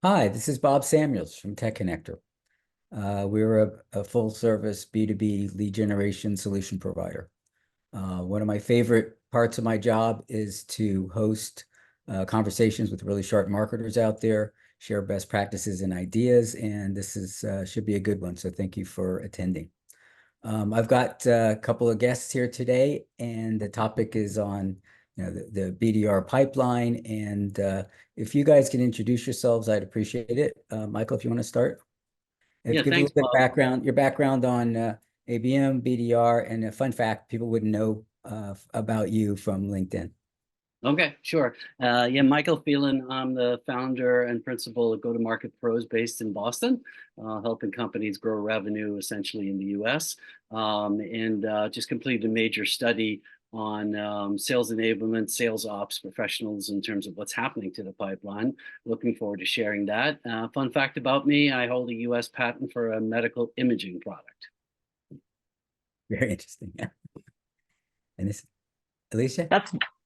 Hi, this is Bob Samuels from Tech Connector. We're a full-service B2B lead generation solution provider. One of my favorite parts of my job is to host conversations with really sharp marketers out there, share best practices and ideas, and this should be a good one, so thank you for attending. I've got a couple of guests here today, and the topic is on the BDR pipeline. And if you guys can introduce yourselves, I'd appreciate it. Michael, if you want to start. If you Yeah, give a thanks, little bit of Bob. background, your background on ABM, BDR, and a fun fact people wouldn't know about you from LinkedIn. Okay, sure. Yeah, Michael Phelan. I'm the founder and principal of Go-to-Market Pros based in Boston, helping companies grow revenue essentially in the US. And just completed a major study on sales enablement, sales ops professionals in terms of what's happening to the pipeline. Looking forward to sharing that. Fun fact about me, I hold a US patent for a medical imaging product. Very interesting. Yeah. And this, Alicia?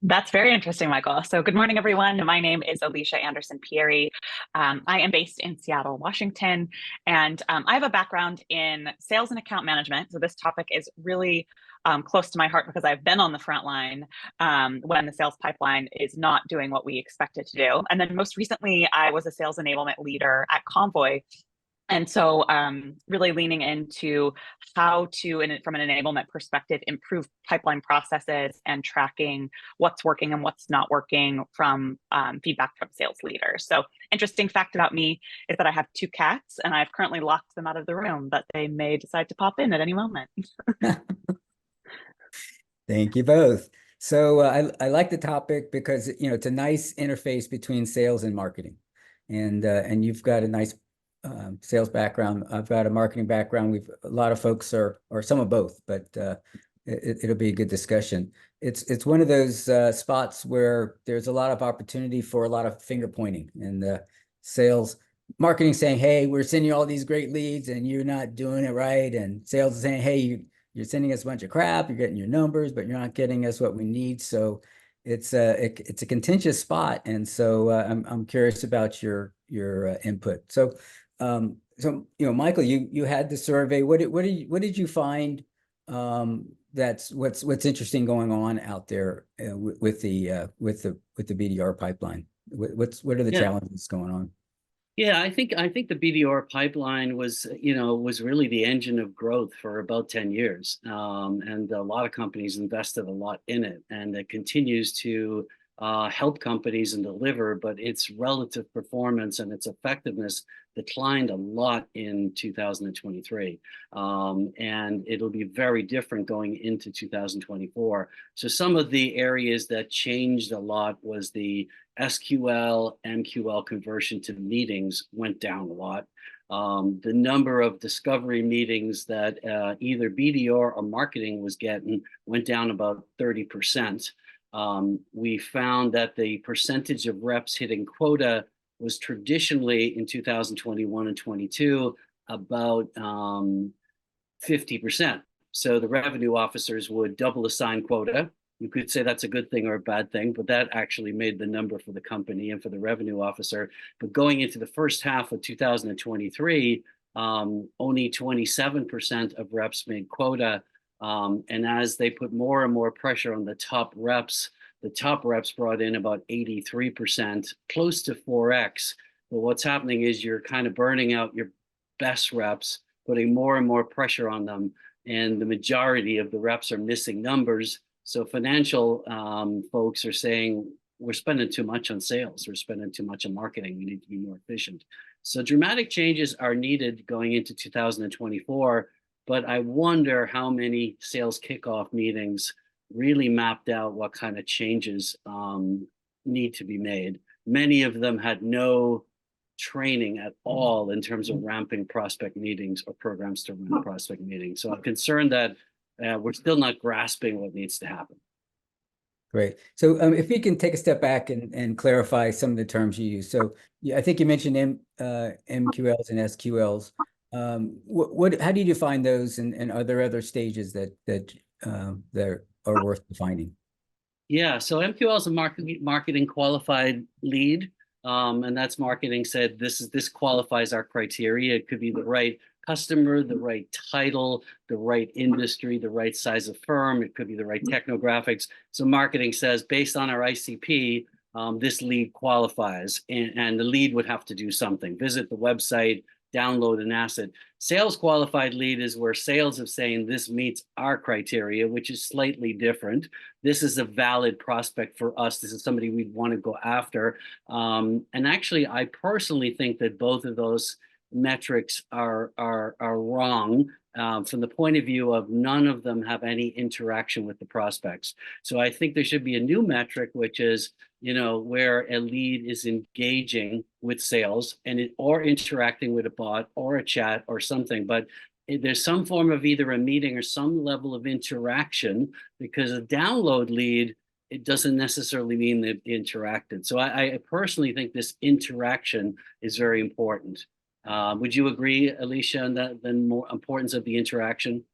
That's very interesting, Michael. So good morning, everyone. My name is Alicia Anderson Pieri. I am based in Seattle, Washington, and I have a background in sales and account management. So this topic is really close to my heart because I've been on the front line when the sales pipeline is not doing what we expect it to do. And then most recently, I was a sales enablement leader at Convoy. And so really leaning into how to, from an enablement perspective, improve pipeline processes and tracking what's working and what's not working from feedback from sales leaders. So interesting fact about me is that I have 2 cats and I've currently locked them out of the room, but they may decide to pop in at any moment. Thank you both. So I like the topic because it's a nice interface between sales and marketing, and you've got a nice sales background. I've got a marketing background. A lot of folks are, or some of both, but it'll be a good discussion. It's one of those spots where there's a lot of opportunity for a lot of finger pointing, and sales marketing saying, "Hey, we're sending you all these great leads, and you're not doing it right," and sales is saying, "Hey, you're sending us a bunch of crap. You're getting your numbers, but you're not getting us what we need." So it's a contentious spot, and so I'm curious about your input. So Michael, you had the survey. What did you find? That's what's interesting going on out there with the BDR pipeline. What are the Yeah. challenges going on? Yeah, I think the BDR pipeline was really the engine of growth for about 10 years. And a lot of companies invested a lot in it, and it continues to help companies and deliver, but its relative performance and its effectiveness declined a lot in 2023. And it'll be very different going into 2024. So some of the areas that changed a lot was the SQL, MQL conversion to meetings went down a lot. The number of discovery meetings that either BDR or marketing was getting went down about 30%. We found that the percentage of reps hitting quota was traditionally in 2021 and 22 about 50%. So the revenue officers would double assign quota. You could say that's a good thing or a bad thing, but that actually made the number for the company and for the revenue officer. But going into the first half of 2023, only 27% of reps made quota. And as they put more and more pressure on the top reps brought in about 83%, close to 4x. But what's happening is you're kind of burning out your best reps, putting more and more pressure on them. And the majority of the reps are missing numbers. So financial folks are saying, we're spending too much on sales, we're spending too much on marketing, we need to be more efficient. So dramatic changes are needed going into 2024, but I wonder how many sales kickoff meetings really mapped out what kind of changes need to be made. Many of them had no training at all in terms of ramping prospect meetings or programs to ramp prospect meetings. So I'm concerned that we're still not grasping what needs to happen. Great. So if we can take a step back and clarify some of the terms you use. So I think you mentioned MQLs and SQLs. How do you define those, and are there other stages that are worth defining? Yeah, so MQL is a marketing qualified lead. and that's marketing said, this qualifies our criteria. It could be the right customer, the right title, the right industry, the right size of firm. It could be the right technographics. So marketing says, based on our ICP, this lead qualifies, and the lead would have to do something, visit the website, download an asset. Sales qualified lead is where sales is saying this meets our criteria, which is slightly different. This is a valid prospect for us. This is somebody we'd want to go after. And actually, I personally think that both of those metrics are wrong from the point of view of none of them have any interaction with the prospects. So I think there should be a new metric, which is, where a lead is engaging with sales or interacting with a bot or a chat or something, but there's some form of either a meeting or some level of interaction, because a download lead, it doesn't necessarily mean they've interacted. So I personally think this interaction is very important. Would you agree, Alicia, on that, the more importance of the interaction?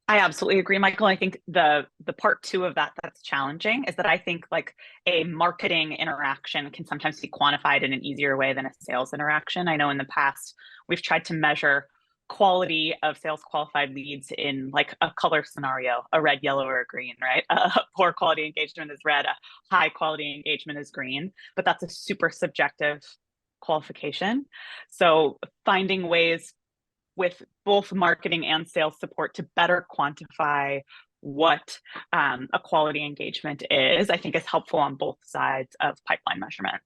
I absolutely agree, Michael. I think the part two of that that's challenging is that I think like a marketing interaction can sometimes be quantified in an easier way than a sales interaction. I know in the past, we've tried to measure quality of sales qualified leads in like a color scenario, a red, yellow, or a green, right? Poor quality engagement is red, a high quality engagement is green, but that's a super subjective qualification. So finding ways with both marketing and sales support to better quantify what a quality engagement is, I think is helpful on both sides of pipeline measurement.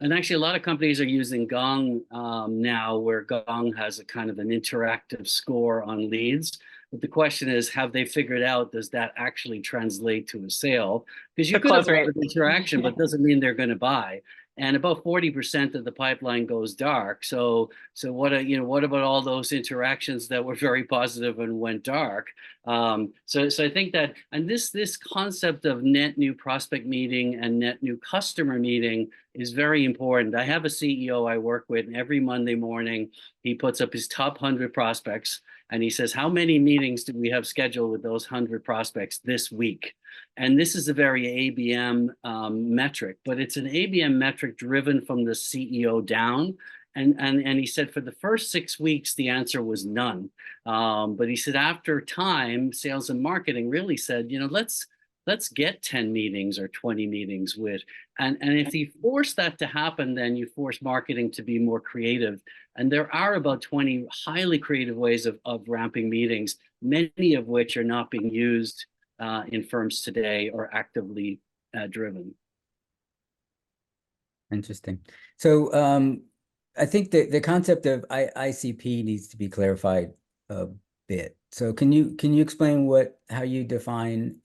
And actually, a lot of companies are using Gong now, where Gong has a kind of an interactive score on leads. But the question is, have they figured out, does that actually translate to a sale? Because you could have a lot of interaction, but doesn't mean they're going to buy. And about 40% of the pipeline goes dark. So what about all those interactions that were very positive and went dark? So I think that, and this concept of net new prospect meeting and net new customer meeting is very important. I have a CEO I work with, and every Monday morning he puts up his top 100 prospects, and he says, how many meetings do we have scheduled with those 100 prospects this week? And this is a very ABM metric, but it's an ABM metric driven from the CEO down. And he said for the first 6 weeks, the answer was none. But he said after time, sales and marketing really said, let's get 10 meetings or 20 meetings with, and if you force that to happen, then you force marketing to be more creative. And there are about 20 highly creative ways of ramping meetings, many of which are not being used in firms today or actively driven. Interesting. So I think the concept of ICP needs to be clarified a bit. So can you explain how you define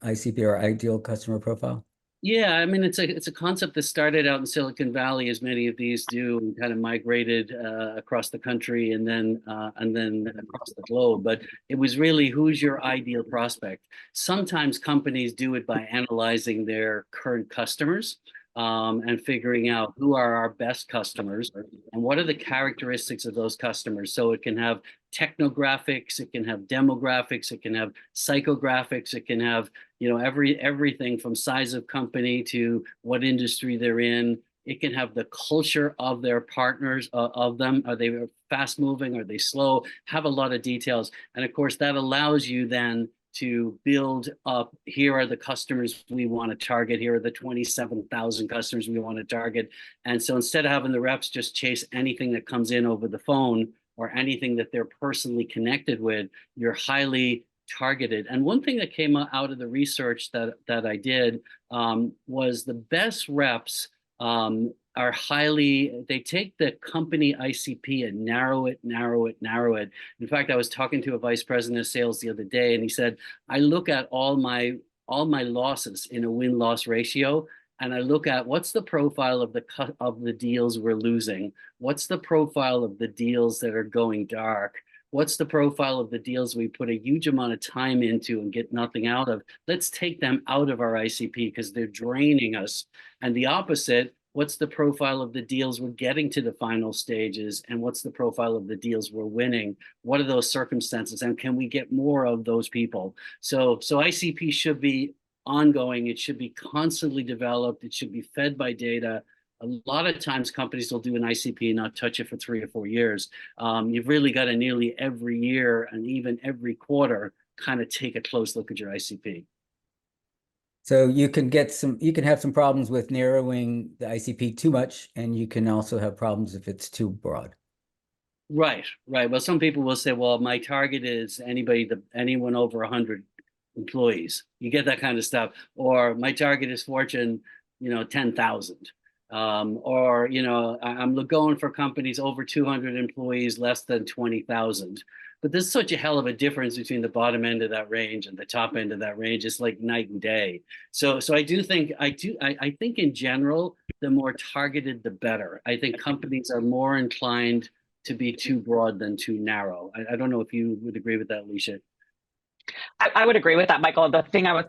ICP, or ideal customer profile? Yeah, I mean, it's a concept that started out in Silicon Valley, as many of these do, and kind of migrated across the country and then across the globe. But it was really, who's your ideal prospect? Sometimes companies do it by analyzing their current customers and figuring out who are our best customers and what are the characteristics of those customers. So it can have technographics, it can have demographics, it can have psychographics, it can have everything from size of company to what industry they're in. It can have the culture of their partners, of them. Are they fast moving? Are they slow? Have a lot of details. And of course, that allows you then to build up, here are the customers we want to target, here are the 27,000 customers we want to target. And so instead of having the reps just chase anything that comes in over the phone or anything that they're personally connected with, you're highly targeted. And one thing that came out of the research that I did was the best reps are they take the company ICP and narrow it. In fact, I was talking to a vice president of sales the other day, and he said, I look at all my losses in a win-loss ratio, and I look at what's the profile of the deals we're losing, what's the profile of the deals that are going dark, what's the profile of the deals we put a huge amount of time into and get nothing out of. Let's take them out of our ICP because they're draining us. And the opposite, what's the profile of the deals we're getting to the final stages, and what's the profile of the deals we're winning? What are those circumstances, and can we get more of those people? So ICP should be ongoing. It should be constantly developed. It should be fed by data. A lot of times companies will do an ICP and not touch it for 3 or 4 years. You've really got to nearly every year and even every quarter kind of take a close look at your ICP. So you can have some problems with narrowing the ICP too much, and you can also have problems if it's too broad. Right. Well, some people will say, well, my target is anyone over 100 employees. You get that kind of stuff. Or my target is Fortune, 10,000. Or, I'm going for companies over 200 employees, less than 20,000. But there's such a hell of a difference between the bottom end of that range and the top end of that range. It's like night and day. So I think in general, the more targeted, the better. I think companies are more inclined to be too broad than too narrow. I don't know if you would agree with that, Alicia. I would agree with that, Michael. The thing I was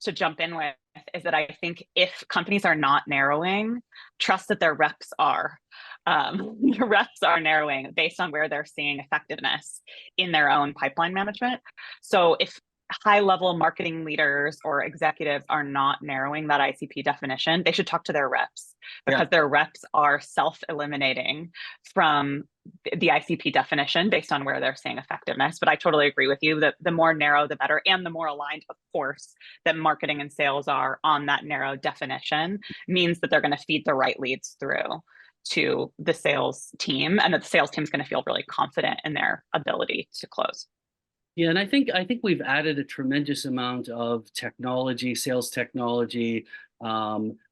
to jump in with is that I think if companies are not narrowing, trust that their reps are. The reps are narrowing based on where they're seeing effectiveness in their own pipeline management. So if high-level marketing leaders or executives are not narrowing that ICP definition, they should talk to their reps, because their reps are self-eliminating from the ICP definition based on where they're seeing effectiveness. But I totally agree with you that the more narrow, the better, and the more aligned, of course, that marketing and sales are on that narrow definition means that they're going to feed the right leads through to the sales team, and that the sales team is going to feel really confident in their ability to close. Yeah, and I think we've added a tremendous amount of technology, sales technology,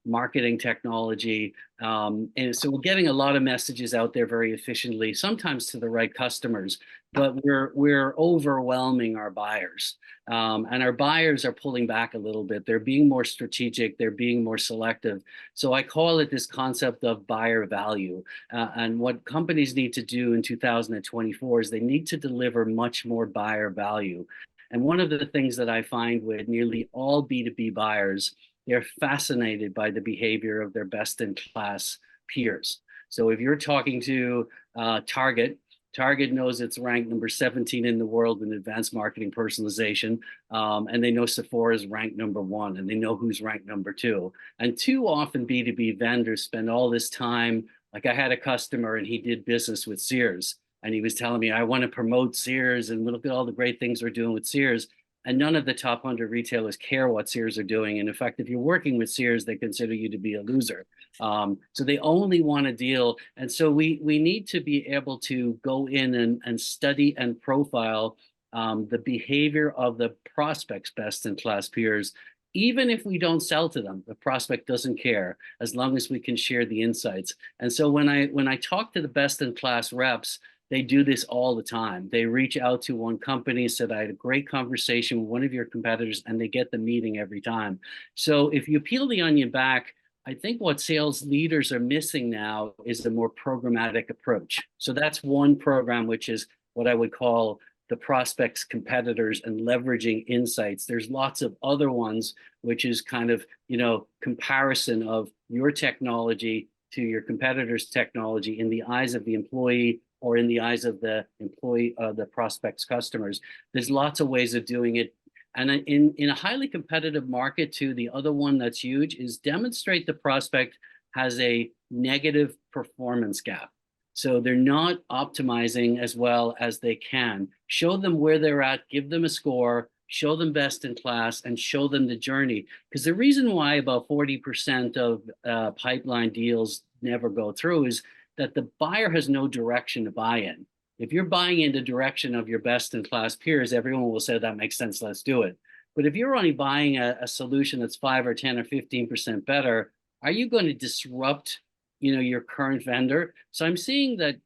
marketing technology, and so we're getting a lot of messages out there very efficiently, sometimes to the right customers, but we're overwhelming our buyers, and our buyers are pulling back a little bit. They're being more strategic, they're being more selective. So I call it this concept of buyer value, and what companies need to do in 2024 is they need to deliver much more buyer value. And one of the things that I find with nearly all B2B buyers, they're fascinated by the behavior of their best-in-class peers. So if you're talking to Target knows it's ranked number 17 in the world in advanced marketing personalization, and they know Sephora is ranked number 1, and they know who's ranked number 2. And too often B2B vendors spend all this time, like I had a customer and he did business with Sears, and he was telling me, I want to promote Sears and look at all the great things we're doing with Sears. And none of the top 100 retailers care what Sears are doing. And in fact, if you're working with Sears, they consider you to be a loser. So they only want to deal. And so we need to be able to go in and study and profile the behavior of the prospect's best-in-class peers. Even if we don't sell to them, the prospect doesn't care, as long as we can share the insights. And so when I talk to the best-in-class reps, they do this all the time. They reach out to one company, said, I had a great conversation with one of your competitors, and they get the meeting every time. So if you peel the onion back, I think what sales leaders are missing now is a more programmatic approach. So that's one program, which is what I would call the prospects, competitors, and leveraging insights. There's lots of other ones, which is kind of, comparison of your technology to your competitor's technology in the eyes of the employee, or in the eyes of the employee, the prospect's customers. There's lots of ways of doing it. And in a highly competitive market too, the other one that's huge is demonstrate the prospect has a negative performance gap. So they're not optimizing as well as they can. Show them where they're at, give them a score, show them best in class, and show them the journey. Because the reason why about 40% of pipeline deals never go through is that the buyer has no direction to buy in. If you're buying in the direction of your best-in-class peers, everyone will say that makes sense, let's do it. But if you're only buying a solution that's 5 or 10 or 15% better, are you going to disrupt, your current vendor? So I'm seeing that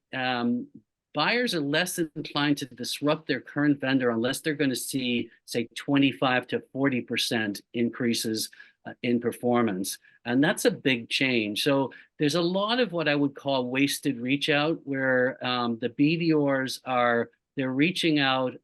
buyers are less inclined to disrupt their current vendor unless they're going to see, say, 25 to 40% increases in performance. And that's a big change. So there's a lot of what I would call wasted reach out, where the BDRs they're reaching out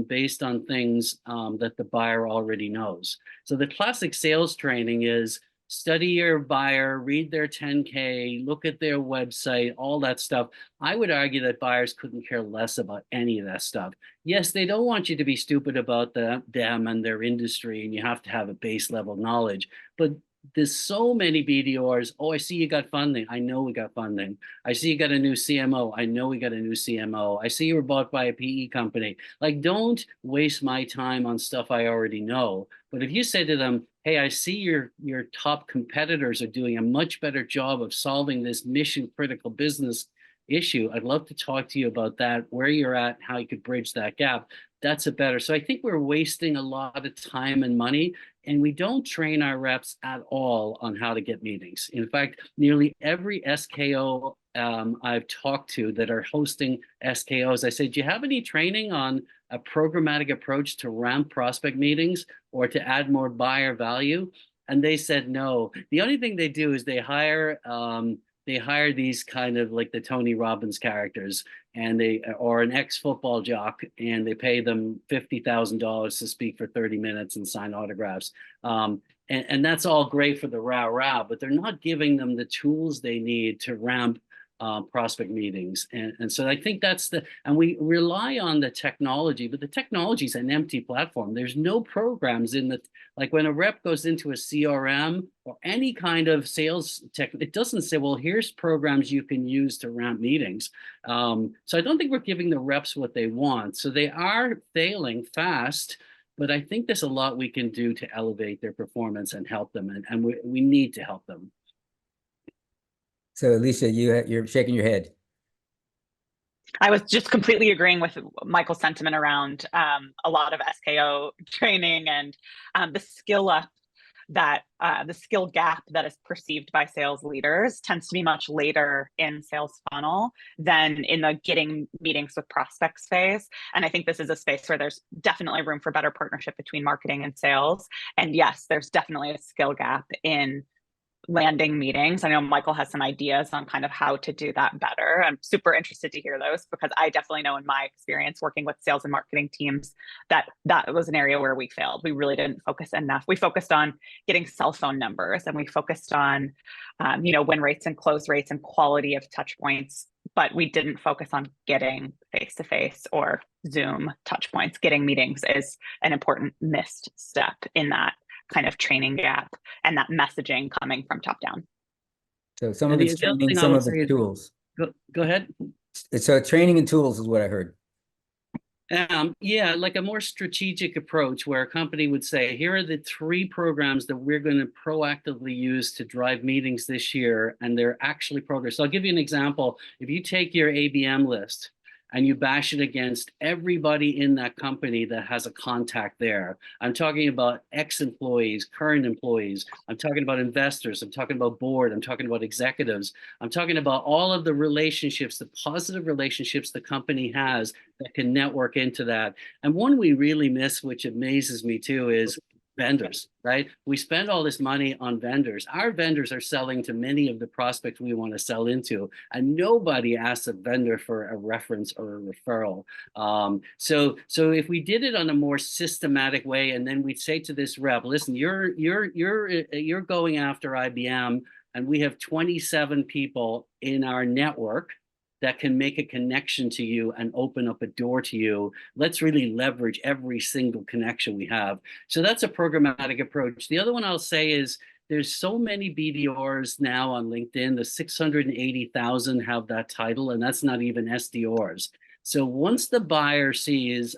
based on things that the buyer already knows. So the classic sales training is study your buyer, read their 10K, look at their website, all that stuff. I would argue that buyers couldn't care less about any of that stuff. Yes, they don't want you to be stupid about them and their industry, and you have to have a base level knowledge, but there's so many BDRs. Oh, I see you got funding. I know we got funding. I see you got a new CMO. I know we got a new CMO. I see you were bought by a PE company. Like, don't waste my time on stuff I already know. But if you say to them, hey, I see your top competitors are doing a much better job of solving this mission critical business issue. I'd love to talk to you about that, where you're at, how you could bridge that gap. That's a better. So I think we're wasting a lot of time and money, and we don't train our reps at all on how to get meetings. In fact, nearly every SKO I've talked to that are hosting SKOs, I say, do you have any training on a programmatic approach to ramp prospect meetings or to add more buyer value? And they said no. The only thing they do is they hire these kind of like the Tony Robbins characters, and or an ex-football jock, and they pay them $50,000 to speak for 30 minutes and sign autographs. And that's all great for the rah-rah, but they're not giving them the tools they need to ramp prospect meetings. And so I think and we rely on the technology, but the technology is an empty platform. There's no programs like when a rep goes into a CRM or any kind of sales tech, it doesn't say, well, here's programs you can use to ramp meetings. So I don't think we're giving the reps what they want. So they are failing fast, but I think there's a lot we can do to elevate their performance and help them. And we need to help them. So Alicia, you're shaking your head. I was just completely agreeing with Michael's sentiment around a lot of SKO training and the skill gap that is perceived by sales leaders tends to be much later in sales funnel than in the getting meetings with prospects phase. And I think this is a space where there's definitely room for better partnership between marketing and sales. And yes, there's definitely a skill gap in landing meetings. I know Michael has some ideas on kind of how to do that better. I'm super interested to hear those, because I definitely know in my experience working with sales and marketing teams that was an area where we failed. We really didn't focus enough. We focused on getting cell phone numbers, and we focused on win rates and close rates and quality of touch points, but we didn't focus on getting face-to-face or Zoom touch points. Getting meetings is an important missed step in that kind of training gap and that messaging coming from top down. So some of it's training, some of it's tools. Go ahead. So training and tools is what I heard. Yeah, like a more strategic approach where a company would say, here are the 3 programs that we're going to proactively use to drive meetings this year, and they're actually progress. So I'll give you an example. If you take your ABM list and you bash it against everybody in that company that has a contact there. I'm talking about ex-employees, current employees. I'm talking about investors. I'm talking about board. I'm talking about executives. I'm talking about all of the relationships, the positive relationships the company has that can network into that. And one we really miss, which amazes me too, is vendors, right? We spend all this money on vendors. Our vendors are selling to many of the prospects we want to sell into, and nobody asks a vendor for a reference or a referral. So if we did it on a more systematic way, and then we'd say to this rep, listen, you're going after IBM, and we have 27 people in our network that can make a connection to you and open up a door to you. Let's really leverage every single connection we have. So that's a programmatic approach. The other one I'll say is there's so many BDRs now on LinkedIn. The 680,000 have that title, and that's not even SDRs. So once the buyer sees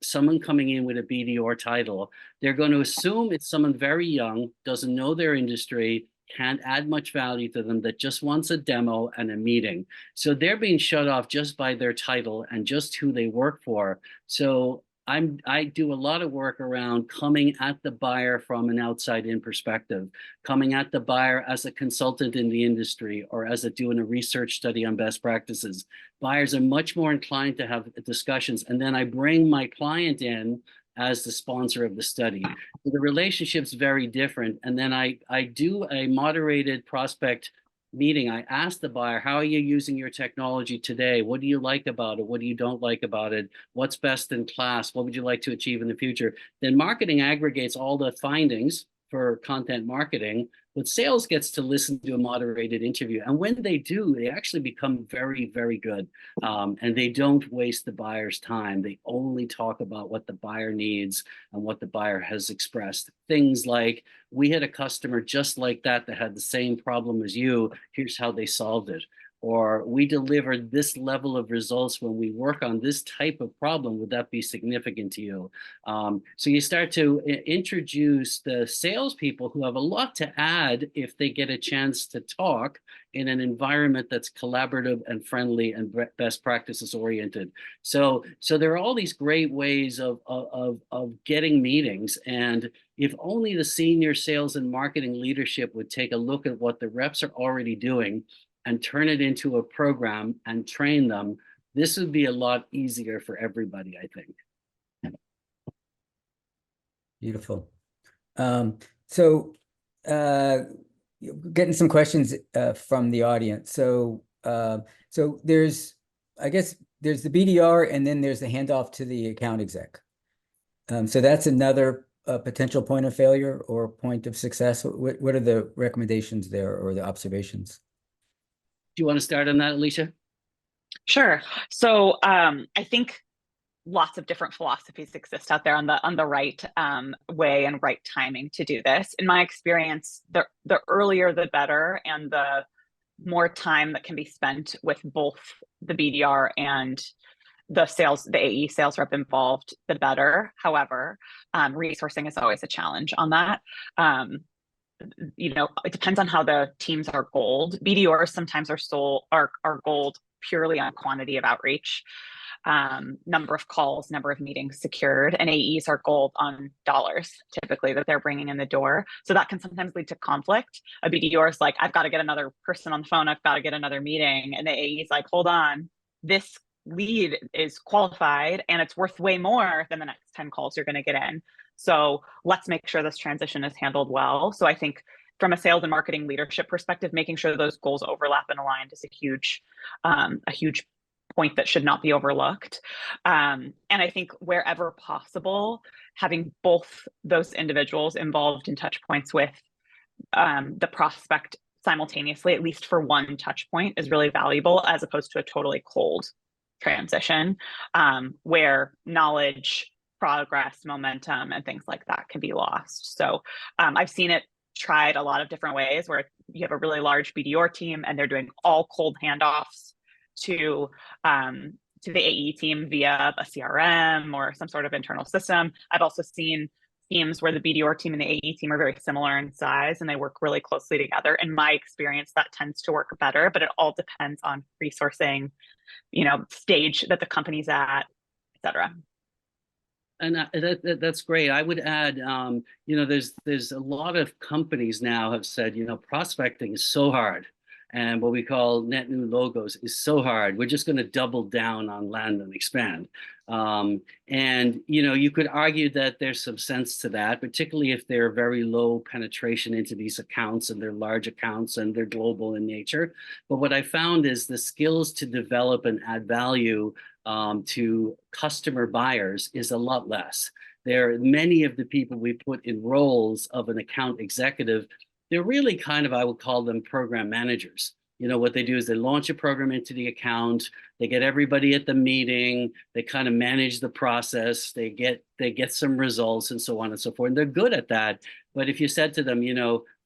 someone coming in with a BDR title, they're going to assume it's someone very young, doesn't know their industry, can't add much value to them, that just wants a demo and a meeting. So they're being shut off just by their title and just who they work for. So I do a lot of work around coming at the buyer from an outside-in perspective, coming at the buyer as a consultant in the industry or as doing a research study on best practices. Buyers are much more inclined to have discussions, and then I bring my client in as the sponsor of the study. So the relationship's very different. And then I do a moderated prospect meeting. I ask the buyer, how are you using your technology today? What do you like about it? What do you don't like about it? What's best in class? What would you like to achieve in the future? Then marketing aggregates all the findings for content marketing, but sales gets to listen to a moderated interview. And when they do, they actually become very, very good. And they don't waste the buyer's time. They only talk about what the buyer needs and what the buyer has expressed. Things like, we had a customer just like that had the same problem as you. Here's how they solved it. Or we delivered this level of results when we work on this type of problem. Would that be significant to you? So you start to introduce the salespeople who have a lot to add if they get a chance to talk in an environment that's collaborative and friendly and best practices oriented. So there are all these great ways of getting meetings. And if only the senior sales and marketing leadership would take a look at what the reps are already doing and turn it into a program and train them, this would be a lot easier for everybody, I think. Beautiful. Getting some questions from the audience. So there's, I guess, there's the BDR, and then there's the handoff to the account exec. So that's another potential point of failure or point of success. What are the recommendations there or the observations? Do you want to start on that, Alicia? Sure. So I think lots of different philosophies exist out there on the right way and right timing to do this. In my experience, the earlier the better, and the more time that can be spent with both the BDR and the AE sales rep involved, the better. However, resourcing is always a challenge on that. It depends on how the teams are goaled. BDRs sometimes are goaled purely on quantity of outreach, number of calls, number of meetings secured, and AEs are goaled on dollars typically that they're bringing in the door. So that can sometimes lead to conflict. A BDR is like, I've got to get another person on the phone, I've got to get another meeting, and the AE is like, hold on, this lead is qualified and it's worth way more than the next 10 calls you're going to get in. So let's make sure this transition is handled well. So I think from a sales and marketing leadership perspective, making sure those goals overlap and aligned is a huge point that should not be overlooked. And I think wherever possible, having both those individuals involved in touch points with the prospect simultaneously, at least for one touch point, is really valuable, as opposed to a totally cold transition where knowledge, progress, momentum, and things like that can be lost. So I've seen it tried a lot of different ways, where you have a really large BDR team and they're doing all cold handoffs to the AE team via a CRM or some sort of internal system. I've also seen teams where the BDR team and the AE team are very similar in size and they work really closely together. In my experience, that tends to work better, but it all depends on resourcing, stage that the company's at, et cetera. And that's great. I would add, there's a lot of companies now have said, prospecting is so hard, and what we call net new logos is so hard. We're just going to double down on land and expand. And you could argue that there's some sense to that, particularly if they're very low penetration into these accounts and they're large accounts and they're global in nature. But what I found is the skills to develop and add value to customer buyers is a lot less. There are many of the people we put in roles of an account executive. They're really kind of, I would call them program managers. What they do is they launch a program into the account, they get everybody at the meeting, they kind of manage the process, they get some results and so on and so forth. And they're good at that. But if you said to them,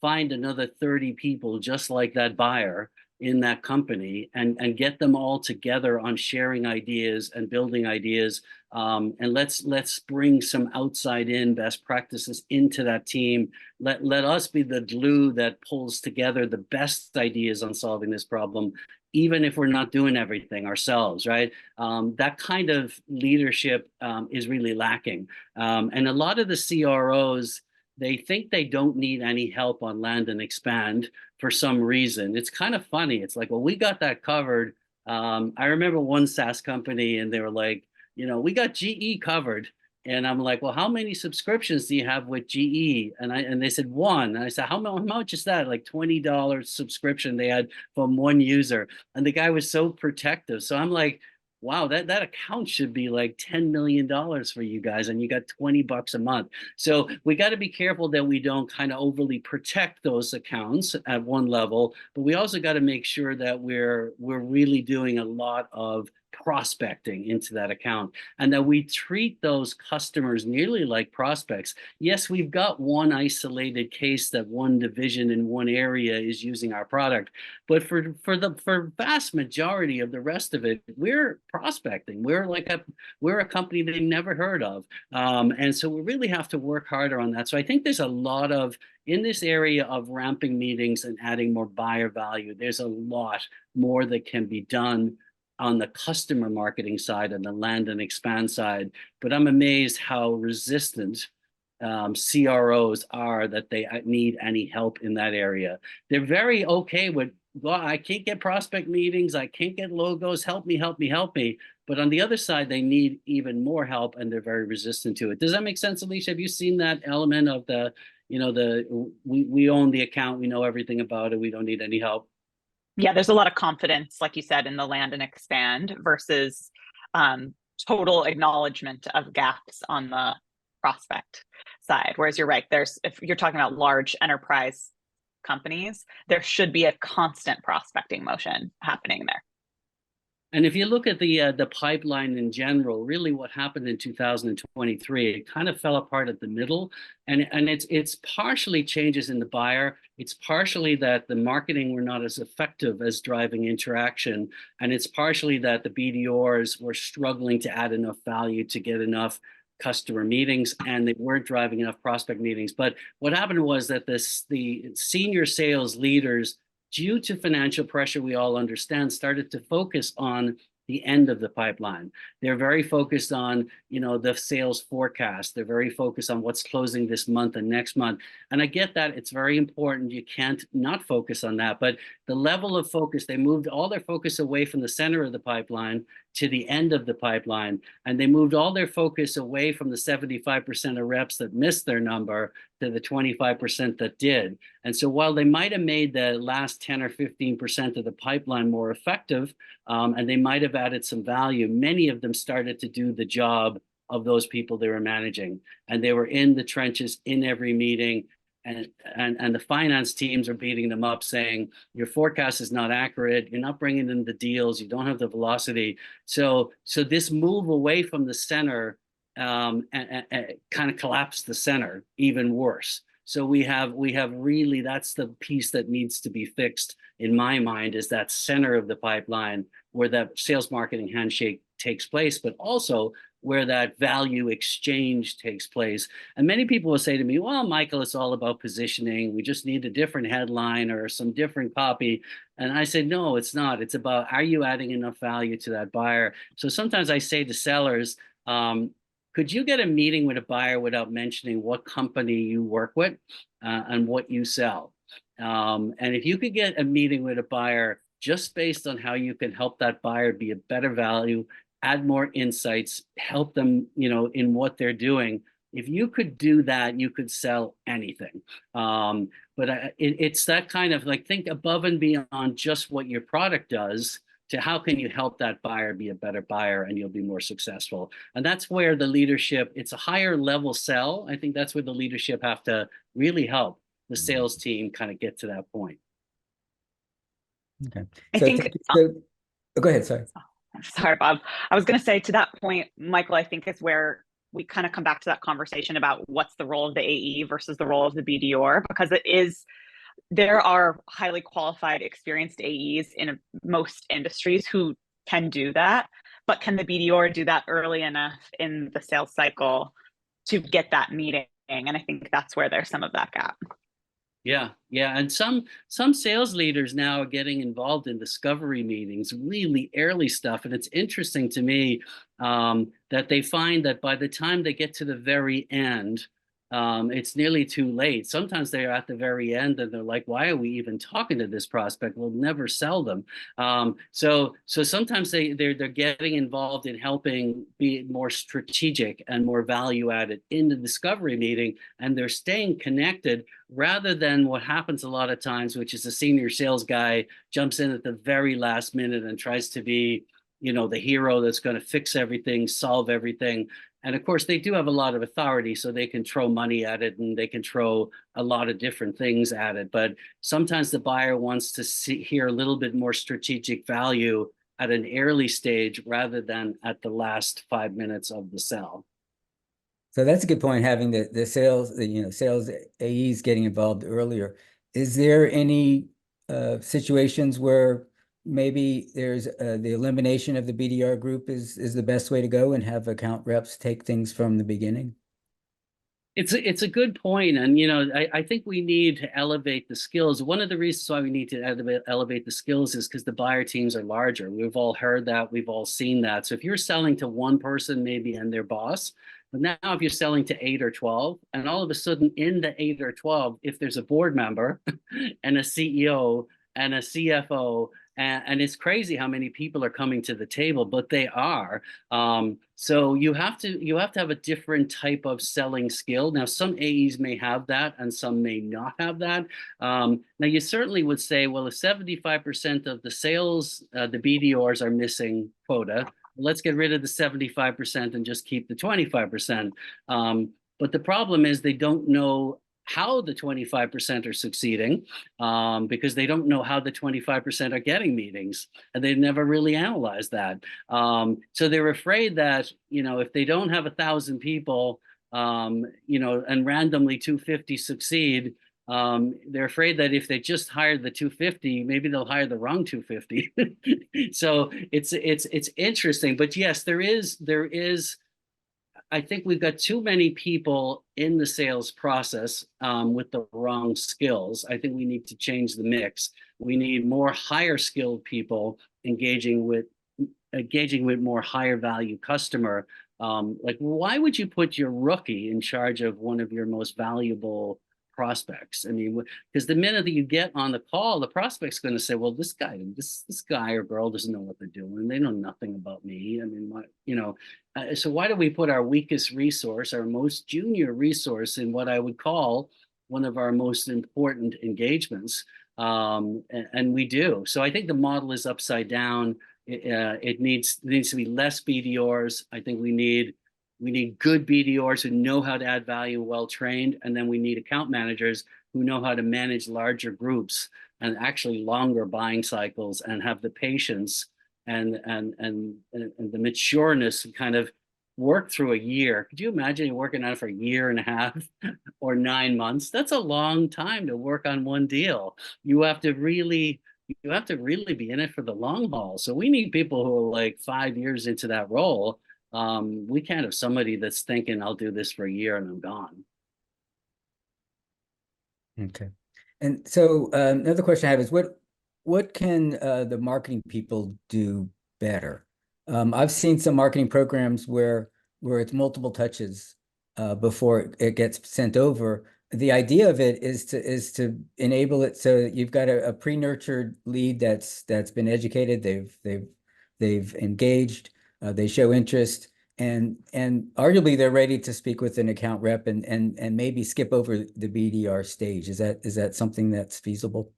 find another 30 people just like that buyer in that company and get them all together on sharing ideas and building ideas, and let's bring some outside in best practices into that team. Let us be the glue that pulls together the best ideas on solving this problem, even if we're not doing everything ourselves, right? That kind of leadership is really lacking. And a lot of the CROs, they think they don't need any help on land and expand for some reason. It's kind of funny. It's like, well, we got that covered. I remember one SaaS company and they were like, we got GE covered. And I'm like, well, how many subscriptions do you have with GE? And they said one. And I said, how much is that? Like $20 subscription they had from one user. And the guy was so protective. So I'm like, wow, that account should be like $10 million for you guys, and you got $20 a month. So we got to be careful that we don't kind of overly protect those accounts at one level, but we also got to make sure that we're really doing a lot of prospecting into that account, and that we treat those customers nearly like prospects. Yes, we've got one isolated case that one division in one area is using our product, but for vast majority of the rest of it, we're prospecting. We're a company they never heard of, and so we really have to work harder on that. So I think there's a lot of, in this area of ramping meetings and adding more buyer value, there's a lot more that can be done on the customer marketing side and the land and expand side. But I'm amazed how resistant CROs are, that they need any help in that area. They're very okay with, well, I can't get prospect meetings, I can't get logos, help me, help me, help me. But on the other side, they need even more help, and they're very resistant to it. Does that make sense, Alicia? Have you seen that element of the, we own the account, we know everything about it, we don't need any help? Yeah, there's a lot of confidence, like you said, in the land and expand versus total acknowledgement of gaps on the prospect side. Whereas you're right, if you're talking about large enterprise companies, there should be a constant prospecting motion happening there. And if you look at the pipeline in general, really what happened in 2023, it kind of fell apart at the middle. And it's partially changes in the buyer. It's partially that the marketing were not as effective as driving interaction. And it's partially that the BDRs were struggling to add enough value to get enough customer meetings, and they weren't driving enough prospect meetings. But what happened was that the senior sales leaders, due to financial pressure, we all understand, started to focus on the end of the pipeline. They're very focused on, the sales forecast. They're very focused on what's closing this month and next month. And I get that it's very important. You can't not focus on that. But the level of focus, they moved all their focus away from the center of the pipeline to the end of the pipeline. And they moved all their focus away from the 75% of reps that missed their number to the 25% that did. And so while they might have made the last 10 or 15% of the pipeline more effective, and they might have added some value, many of them started to do the job of those people they were managing. And they were in the trenches in every meeting. And the finance teams are beating them up, saying, your forecast is not accurate, you're not bringing in the deals, you don't have the velocity. So this move away from the center and kind of collapsed the center even worse. So we have really, that's the piece that needs to be fixed in my mind, is that center of the pipeline where that sales marketing handshake takes place, but also where that value exchange takes place. And many people will say to me, well, Michael, it's all about positioning. We just need a different headline or some different copy. And I said, no, it's not. It's about, are you adding enough value to that buyer? So sometimes I say to sellers, could you get a meeting with a buyer without mentioning what company you work with and what you sell? And if you could get a meeting with a buyer just based on how you can help that buyer be a better value, add more insights, help them, in what they're doing. If you could do that, you could sell anything. But it's that kind of like, think above and beyond just what your product does to how can you help that buyer be a better buyer, and you'll be more successful. And that's where the leadership, it's a higher level sell. I think that's where the leadership have to really help the sales team kind of get to that point. Okay. I think. Go ahead. Sorry, Bob. I was going to say, to that point, Michael, I think is where we kind of come back to that conversation about what's the role of the AE versus the role of the BDR, because there are highly qualified, experienced AEs in most industries who can do that, but can the BDR do that early enough in the sales cycle to get that meeting? And I think that's where there's some of that gap. Yeah. And some sales leaders now are getting involved in discovery meetings, really early stuff. And it's interesting to me that they find that by the time they get to the very end, it's nearly too late. Sometimes they're at the very end and they're like, why are we even talking to this prospect? We'll never sell them. So sometimes they're getting involved in helping be more strategic and more value added in the discovery meeting, and they're staying connected rather than what happens a lot of times, which is a senior sales guy jumps in at the very last minute and tries to be the hero that's going to fix everything, solve everything. And of course, they do have a lot of authority, so they can throw money at it and they can throw a lot of different things at it. But sometimes the buyer wants to hear a little bit more strategic value at an early stage rather than at the last 5 minutes of the sell. So that's a good point, having the sales, sales AEs getting involved earlier. Is there any situations where maybe there's the elimination of the BDR group is the best way to go, and have account reps take things from the beginning? It's a good point. And, I think we need to elevate the skills. One of the reasons why we need to elevate the skills is because the buyer teams are larger. We've all heard that. We've all seen that. So if you're selling to one person, maybe, and their boss, but now if you're selling to 8 or 12, and all of a sudden in the 8 or 12, if there's a board member and a CEO and a CFO, and it's crazy how many people are coming to the table, but they are. So you have to have a different type of selling skill. Now, some AEs may have that and some may not have that. Now, you certainly would say, well, if 75% of the sales, the BDRs are missing quota, let's get rid of the 75% and just keep the 25%. But the problem is they don't know how the 25% are succeeding, because they don't know how the 25% are getting meetings, and they've never really analyzed that. So they're afraid that, if they don't have 1,000 people, and randomly 250 succeed, they're afraid that if they just hired the 250, maybe they'll hire the wrong 250. So it's interesting, but yes, there is. I think we've got too many people in the sales process with the wrong skills. I think we need to change the mix. We need more higher skilled people engaging with more higher value customer. Like, why would you put your rookie in charge of one of your most valuable prospects? I mean, because the minute that you get on the call, the prospect's going to say, well, this guy or girl doesn't know what they're doing. They know nothing about me. I mean, so why do we put our weakest resource, our most junior resource, in what I would call one of our most important engagements? And we do. So I think the model is upside down. It needs to be less BDRs. I think we need good BDRs who know how to add value, well trained, and then we need account managers who know how to manage larger groups and actually longer buying cycles, and have the patience and the matureness to kind of work through a year. Could you imagine you working on it for a year and a half or 9 months? That's a long time to work on one deal. You have to really be in it for the long haul. So we need people who are like 5 years into that role. We can't have somebody that's thinking, I'll do this for a year and I'm gone. Okay. And so another question I have is, what can the marketing people do better? I've seen some marketing programs where it's multiple touches before it gets sent over. The idea of it is to enable it so that you've got a pre-nurtured lead that's been educated, they've engaged, they show interest, and arguably they're ready to speak with an account rep and maybe skip over the BDR stage. Is that something that's feasible?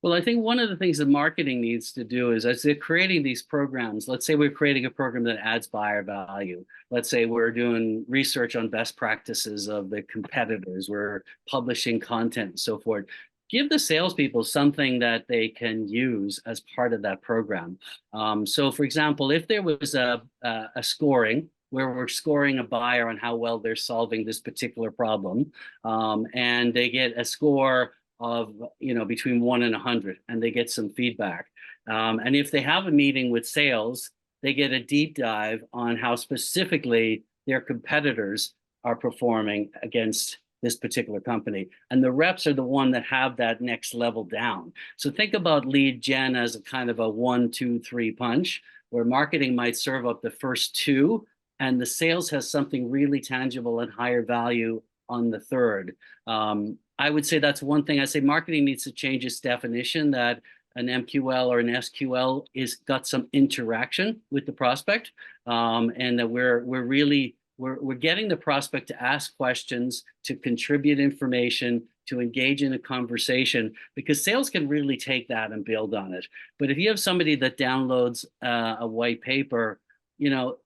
Well, I think one of the things that marketing needs to do is, as they're creating these programs, let's say we're creating a program that adds buyer value. Let's say we're doing research on best practices of the competitors, we're publishing content and so forth. Give the salespeople something that they can use as part of that program. So, for example, if there was a scoring where we're scoring a buyer on how well they're solving this particular problem, and they get a score of between 1 and 100, and they get some feedback. And if they have a meeting with sales, they get a deep dive on how specifically their competitors are performing against this particular company. And the reps are the one that have that next level down. So think about lead gen as a kind of a 1, 2, 3 punch, where marketing might serve up the first 2, and the sales has something really tangible and higher value on the third. I would say that's one thing. I say marketing needs to change its definition that an MQL or an SQL is got some interaction with the prospect, and that we're really we're getting the prospect to ask questions, to contribute information, to engage in a conversation, because sales can really take that and build on it. But if you have somebody that downloads a white paper, you know,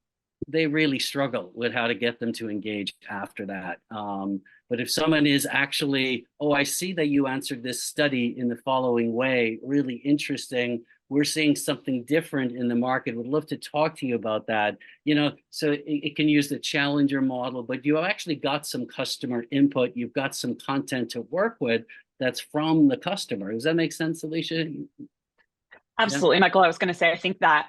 they really struggle with how to get them to engage after that. But if someone is actually, oh, I see that you answered this study in the following way, really interesting. We're seeing something different in the market. Would love to talk to you about that. You know, so it can use the challenger model, but you have actually got some customer input. You've got some content to work with that's from the customer. Does that make sense, Alicia? Absolutely, yeah. Michael. I was going to say, I think that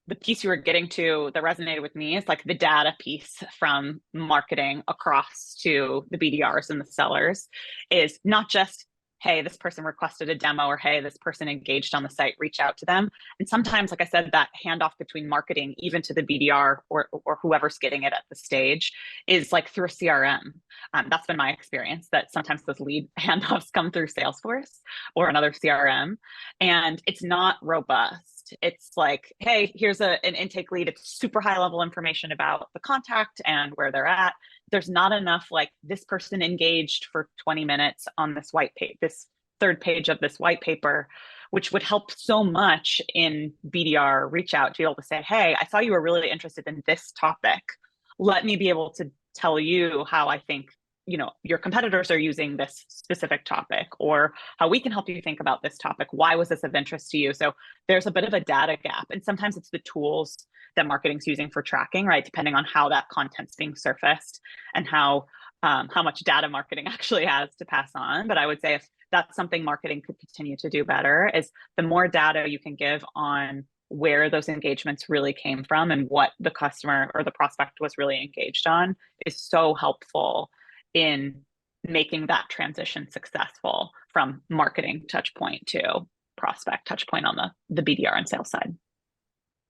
the piece you were getting to that resonated with me is like the data piece from marketing across to the BDRs and the sellers is not just, hey, this person requested a demo, or hey, this person engaged on the site, reach out to them. And sometimes, like I said, that handoff between marketing, even to the BDR or whoever's getting it at the stage, is like through a CRM. That's been my experience, that sometimes those lead handoffs come through Salesforce or another CRM, and it's not robust. It's like, hey, here's an intake lead. It's super high level information about the contact and where they're at. There's not enough like this person engaged for 20 minutes on this white paper, this third page of this white paper, which would help so much in BDR reach out to be able to say, hey, I saw you were really interested in this topic. Let me be able to tell you how I think, you know, your competitors are using this specific topic, or how we can help you think about this topic. Why was this of interest to you? So there's a bit of a data gap, and sometimes it's the tools that marketing's using for tracking, right? Depending on how that content's being surfaced and how much data marketing actually has to pass on. But I would say if that's something marketing could continue to do better, is the more data you can give on where those engagements really came from and what the customer or the prospect was really engaged on is so helpful in making that transition successful from marketing touch point to prospect touch point on the BDR and sales side.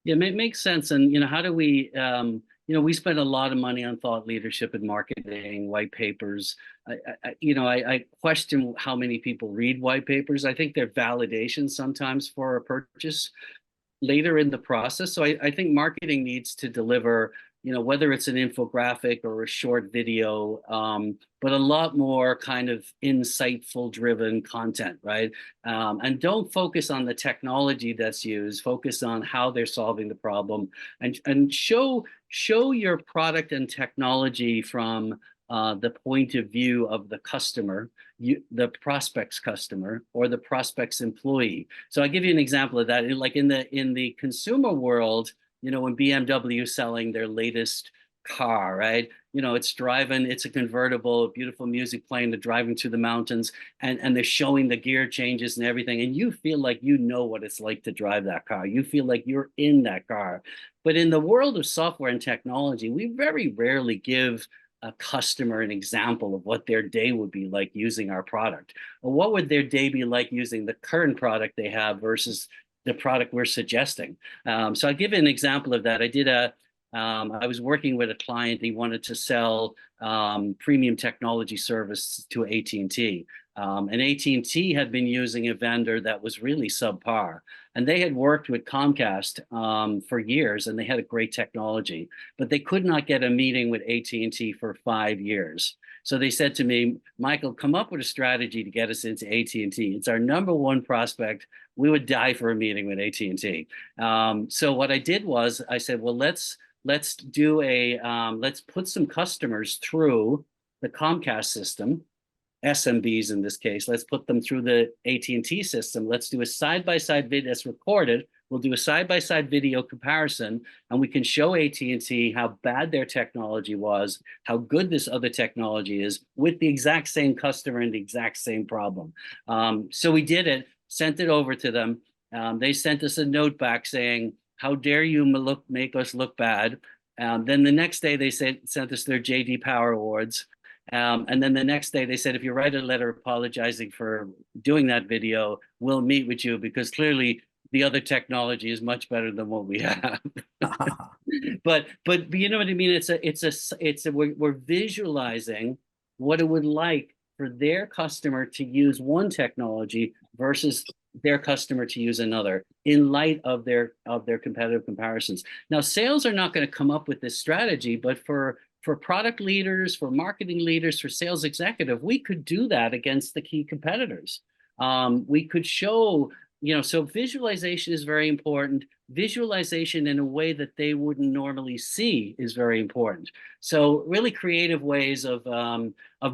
Yeah, it makes sense. And, you know, how do we, you know, we spend a lot of money on thought leadership and marketing, white papers. I question how many people read white papers. I think they're validation sometimes for a purchase later in the process. So I think marketing needs to deliver, you know, whether it's an infographic or a short video, but a lot more kind of insightful driven content, right? And don't focus on the technology that's used, focus on how they're solving the problem, and show your product and technology from the point of view of the customer, the prospect's customer, or the prospect's employee. So I'll give you an example of that. Like in the consumer world, you know, when BMW is selling their latest car, right? You know, it's driving, it's a convertible, beautiful music playing, they're driving through the mountains, and they're showing the gear changes and everything. And you feel like you know what it's like to drive that car. You feel like you're in that car. But in the world of software and technology, we very rarely give a customer an example of what their day would be like using our product. Or what would their day be like using the current product they have versus the product we're suggesting. So I'll give you an example of that. I was working with a client. He wanted to sell premium technology service to AT&T. And AT&T had been using a vendor that was really subpar. And they had worked with Comcast for years, and they had a great technology. But they could not get a meeting with AT&T for 5 years. So they said to me, Michael, come up with a strategy to get us into AT&T. It's our number one prospect. We would die for a meeting with AT&T. So what I did was I said, well, let's put some customers through the Comcast system, SMBs in this case. Let's put them through the AT&T system. Let's do a side-by-side video that's recorded. We'll do a side-by-side video comparison, and we can show AT&T how bad their technology was, how good this other technology is, with the exact same customer and the exact same problem. So we did it, sent it over to them. They sent us a note back saying, how dare you make us look bad? Then the next day they sent us their JD Power Awards. And then the next day they said, if you write a letter apologizing for doing that video, we'll meet with you, because clearly the other technology is much better than what we have. but you know what I mean? We're visualizing what it would like for their customer to use one technology versus their customer to use another in light of their competitive comparisons. Now, sales are not going to come up with this strategy, but for for product leaders, for marketing leaders, for sales executive, we could do that against the key competitors. We could show, so visualization is very important. Visualization in a way that they wouldn't normally see is very important. So really creative ways of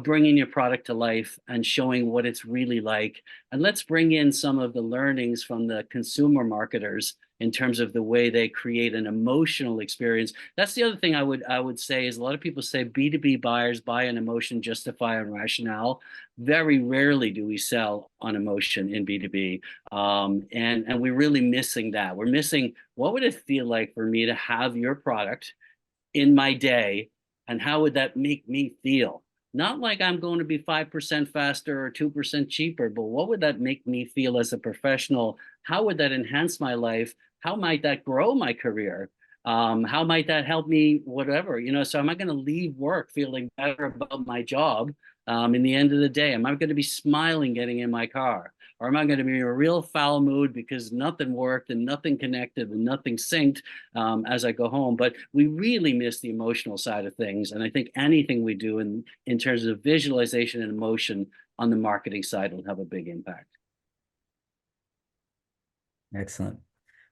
bringing your product to life and showing what it's really like. And let's bring in some of the learnings from the consumer marketers in terms of the way they create an emotional experience. That's the other thing I would say is a lot of people say B2B buyers buy on emotion, justify on rationale. Very rarely do we sell on emotion in B2B. And we're really missing that. We're missing, what would it feel like for me to have your product in my day, and how would that make me feel? Not like I'm going to be 5% faster or 2% cheaper, but what would that make me feel as a professional? How would that enhance my life? How might that grow my career? How might that help me, whatever, so am I going to leave work feeling better about my job in the end of the day? Am I going to be smiling getting in my car? Or am I going to be in a real foul mood because nothing worked and nothing connected and nothing synced as I go home? But we really miss the emotional side of things. And I think anything we do in terms of visualization and emotion on the marketing side will have a big impact. Excellent.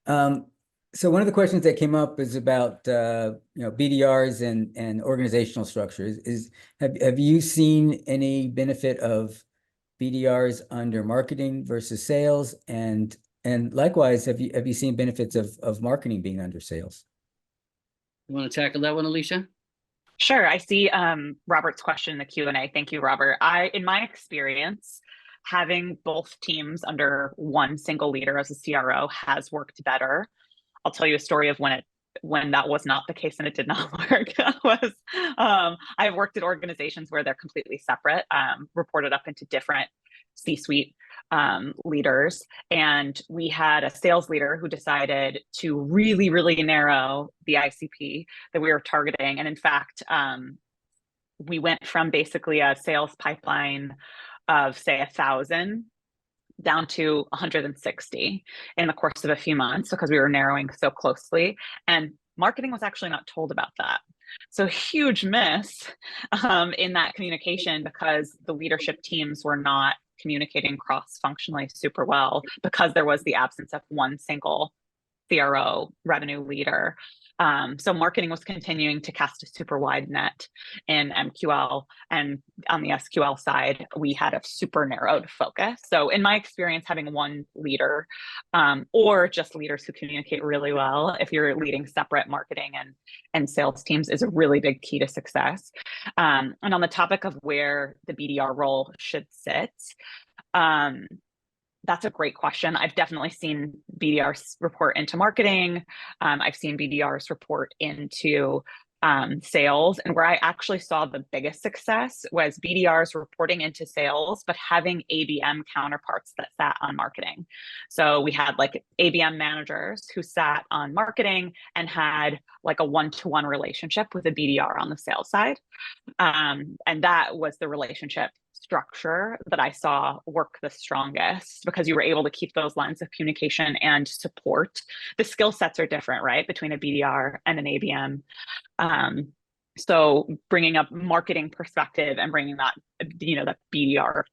So one of the questions that came up is about BDRs and organizational structures. Have you seen any benefit of BDRs under marketing versus sales, and likewise, have you seen benefits of marketing being under sales? You want to tackle that one, Alicia? Sure. I see Robert's question in the Q&A. Thank you, Robert. In my experience, having both teams under one single leader as a CRO has worked better. I'll tell you a story of when that was not the case and it did not work. I've worked at organizations where they're completely separate, reported up into different C-suite leaders. And we had a sales leader who decided to really, really narrow the ICP that we were targeting. And in fact, we went from basically a sales pipeline of, say, 1,000 down to 160 in the course of a few months because we were narrowing so closely. And marketing was actually not told about that. So huge miss in that communication because the leadership teams were not communicating cross-functionally super well because there was the absence of one single CRO revenue leader. So marketing was continuing to cast a super wide net in MQL, and on the SQL side, we had a super narrowed focus. So in my experience, having one leader or just leaders who communicate really well, if you're leading separate marketing and sales teams, is a really big key to success. And on the topic of where the BDR role should sit, that's a great question. I've definitely seen BDRs report into marketing. I've seen BDRs report into sales. And where I actually saw the biggest success was BDRs reporting into sales, but having ABM counterparts that sat on marketing. So we had like ABM managers who sat on marketing and had like a one-to-one relationship with a BDR on the sales side. And that was the relationship structure that I saw work the strongest because you were able to keep those lines of communication and support. The skill sets are different, right, between a BDR and an ABM. So bringing up marketing perspective and bringing that, that BDR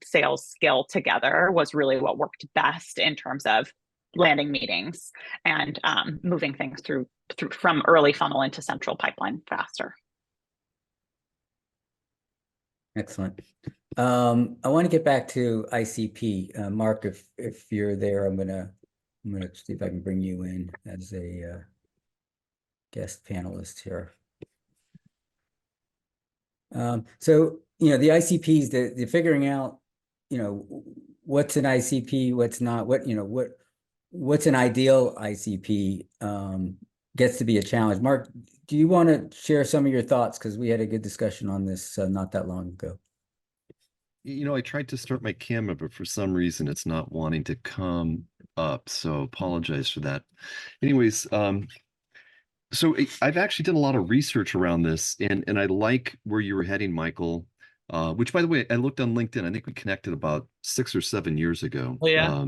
sales skill together was really what worked best in terms of landing meetings and moving things through from early funnel into central pipeline faster. Excellent. I want to get back to ICP. Mark, if you're there, I'm gonna see if I can bring you in as a guest panelist here. So the ICPs, the figuring out what's an ICP, what's not, what's an ideal ICP gets to be a challenge. Mark, do you want to share some of your thoughts? Because we had a good discussion on this not that long ago. I tried to start my camera, but for some reason it's not wanting to come up. So apologize for that. Anyways, so I've actually done a lot of research around this, and I like where you were heading, Michael, which, by the way, I looked on LinkedIn. I think we connected about 6 or 7 years ago. Oh, yeah.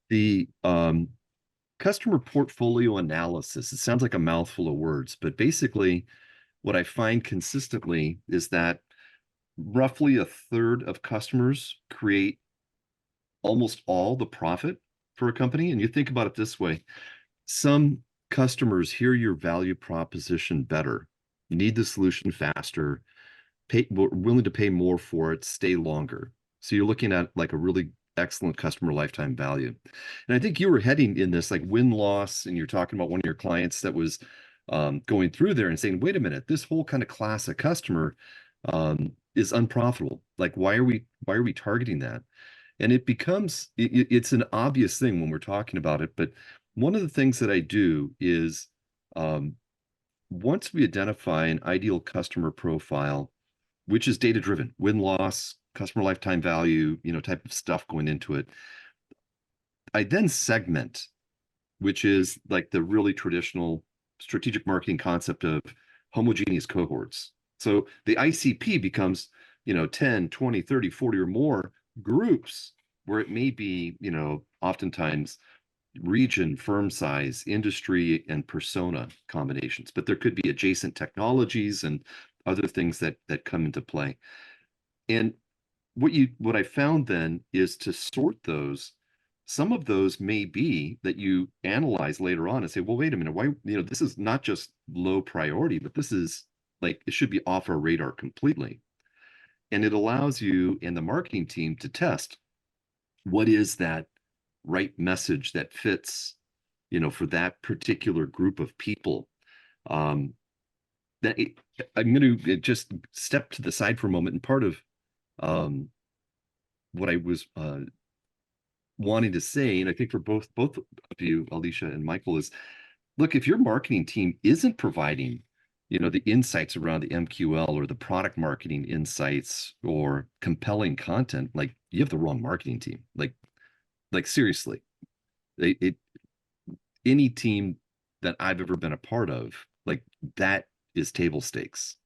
The customer portfolio analysis, it sounds like a mouthful of words, but basically what I find consistently is that roughly a third of customers create almost all the profit for a company. And you think about it this way, some customers hear your value proposition better. You need the solution faster, willing to pay more for it, stay longer. So you're looking at like a really excellent customer lifetime value. And I think you were heading in this like win-loss, and you're talking about one of your clients that was going through there and saying, wait a minute, this whole kind of class of customer is unprofitable. Like, why are we targeting that? And it becomes, it's an obvious thing when we're talking about it. But one of the things that I do is once we identify an ideal customer profile, which is data driven, win-loss, customer lifetime value, type of stuff going into it, I then segment, which is like the really traditional strategic marketing concept of homogeneous cohorts. So the ICP becomes, 10, 20, 30, 40 or more groups where it may be, oftentimes region, firm size, industry, and persona combinations, but there could be adjacent technologies and other things that come into play. And what I found then is to sort those. Some of those may be that you analyze later on and say, well, wait a minute, why, this is not just low priority, but this is like, it should be off our radar completely. And it allows you and the marketing team to test what is that right message that fits, for that particular group of people. I'm going to just step to the side for a moment. And part of what I was wanting to say, and I think for both of you, Alicia and Michael, is look, if your marketing team isn't providing, the insights around the MQL or the product marketing insights or compelling content, like you have the wrong marketing team. Like seriously, any team that I've ever been a part of, like that is table stakes.